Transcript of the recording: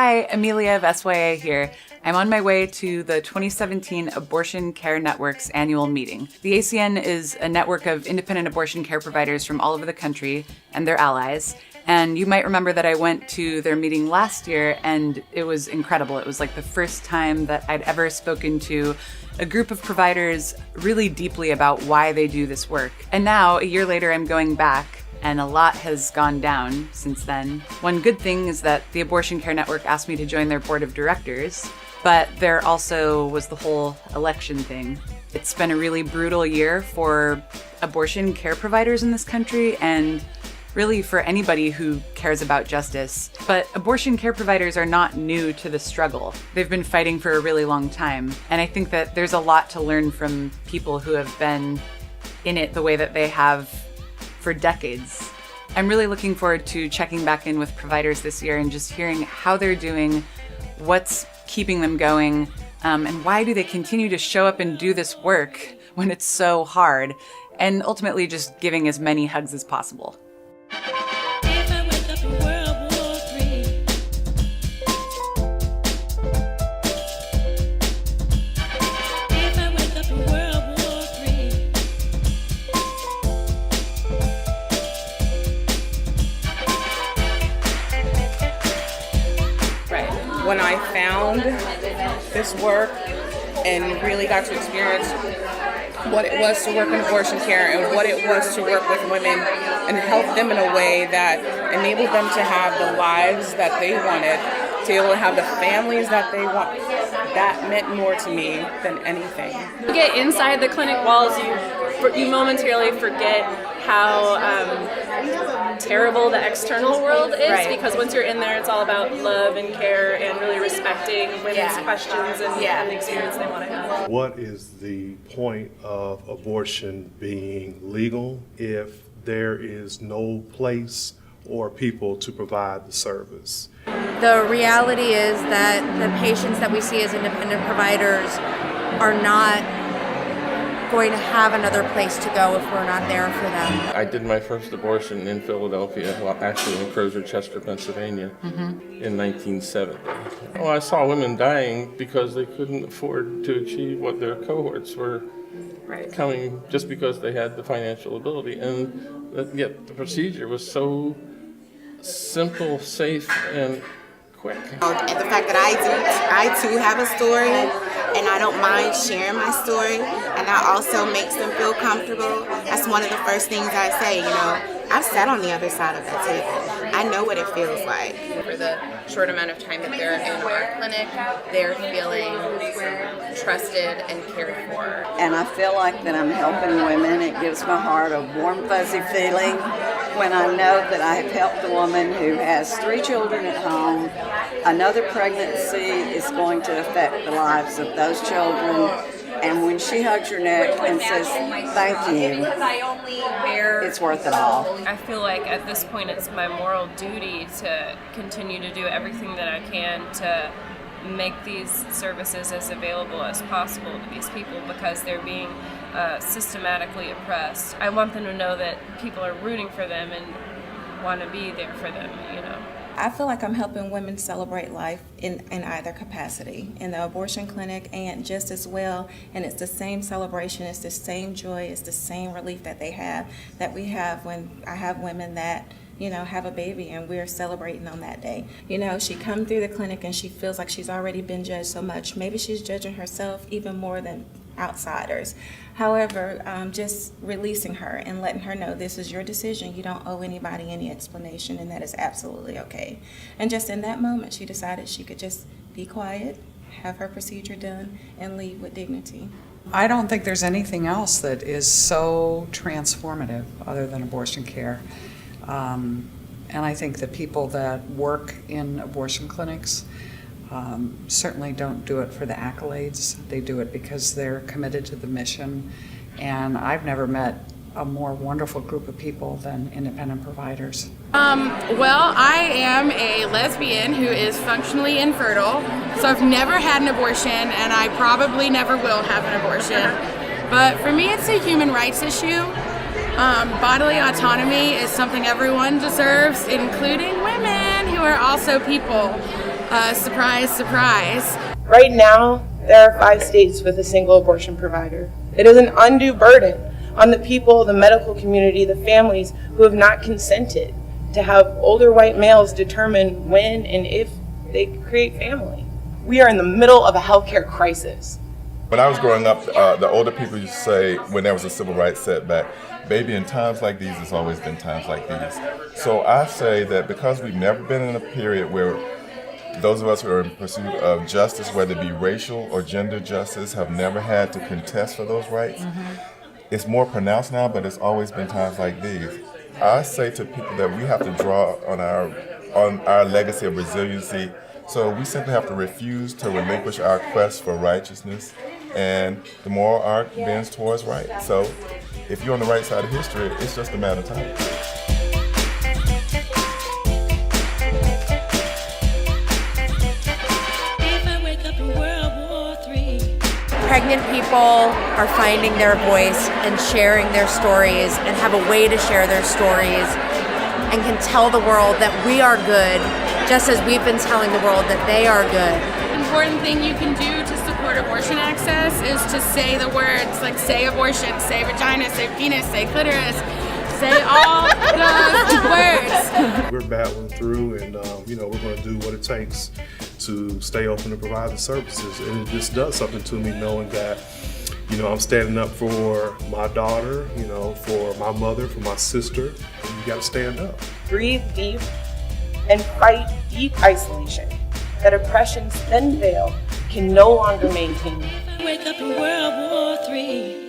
Hi, Amelia of SYA here. I'm on my way to the 2017 Abortion Care Network's annual meeting. The ACN is a network of independent abortion care providers from all over the country and their allies. And you might remember that I went to their meeting last year and it was incredible. It was like the first time that I'd ever spoken to a group of providers really deeply about why they do this work. And now, a year later, I'm going back, and a lot has gone down since then. One good thing is that the Abortion Care Network asked me to join their board of directors, but there also was the whole election thing. It's been a really brutal year for abortion care providers in this country, and really for anybody who cares about justice. But abortion care providers are not new to the struggle. They've been fighting for a really long time, and I think that there's a lot to learn from people who have been in it the way that they have for decades. I'm really looking forward to checking back in with providers this year and just hearing how they're doing, what's keeping them going, and why do they continue to show up and do this work when it's so hard, and ultimately just giving as many hugs as possible. When I found this work and really got to experience what it was to work in abortion care and what it was to work with women and help them in a way that enabled them to have the lives that they wanted, to be able to have the families that they want, that meant more to me than anything. You get inside the clinic walls, you momentarily forget how terrible the external world is, right? Because once you're in there, it's all about love and care and really respecting women's questions and the experience they want to have. What is the point of abortion being legal if there is no place or people to provide the service? The reality is that the patients that we see as independent providers are not going to have another place to go if we're not there for them. I did my first abortion in Philadelphia, well, actually in Crozer, Chester, Pennsylvania, in 1970. Well, I saw women dying because they couldn't afford to achieve what their cohorts were coming just because they had the financial ability. And yet the procedure was so simple, safe, and quick. And the fact that I too have a story, and I don't mind sharing my story, and that also makes them feel comfortable. That's one of the first things I say, I've sat on the other side of that table. I know what it feels like. For the short amount of time that they're in our clinic, they're feeling trusted and cared for. And I feel like that I'm helping women. It gives my heart a warm, fuzzy feeling when I know that I have helped a woman who has 3 children at home. Another pregnancy is going to affect the lives of those children. And when she hugs your neck and says, thank you, it's worth it all. I feel like at this point it's my moral duty to continue to do everything that I can to make these services as available as possible to these people because they're being systematically oppressed. I want them to know that people are rooting for them and want to be there for them, I feel like I'm helping women celebrate life in either capacity, in the abortion clinic and just as well, and it's the same celebration, it's the same joy, it's the same relief that we have when I have women that have a baby and we're celebrating on that day. She come through the clinic and she feels like she's already been judged so much. Maybe she's judging herself even more than outsiders. However, just releasing her and letting her know this is your decision. You don't owe anybody any explanation, and that is absolutely okay. And just in that moment, she decided she could just be quiet, have her procedure done, and leave with dignity. I don't think there's anything else that is so transformative other than abortion care. And I think the people that work in abortion clinics certainly don't do it for the accolades. They do it because they're committed to the mission. And I've never met a more wonderful group of people than independent providers. Well, I am a lesbian who is functionally infertile, so I've never had an abortion, and I probably never will have an abortion. But for me, it's a human rights issue. Bodily autonomy is something everyone deserves, including women who are also people. Surprise, surprise. Right now, there are 5 states with a single abortion provider. It is an undue burden on the people, the medical community, the families who have not consented to have older white males determine when and if they create family. We are in the middle of a healthcare crisis. When I was growing up, the older people used to say, when there was a civil rights setback, baby, in times like these, it's always been times like these. So I say that because we've never been in a period where those of us who are in pursuit of justice, whether it be racial or gender justice, have never had to contest for those rights. It's more pronounced now, but it's always been times like these. I say to people that we have to draw on our legacy of resiliency. So we simply have to refuse to relinquish our quest for righteousness and the moral arc bends towards right. So if you're on the right side of history, it's just a matter of time. Pregnant people are finding their voice and sharing their stories and have a way to share their stories and can tell the world that we are good, just as we've been telling the world that they are good. Important thing you can do to support abortion access is to say the words, like say abortion, say vagina, say penis, say clitoris, say all those words. We're battling through, and we're going to do what it takes to stay open and provide the services. And it just does something to me knowing that, I'm standing up for my daughter, for my mother, for my sister. And you got to stand up. Breathe deep and fight deep isolation that oppression's thin veil can no longer maintain. Wake up in World War III.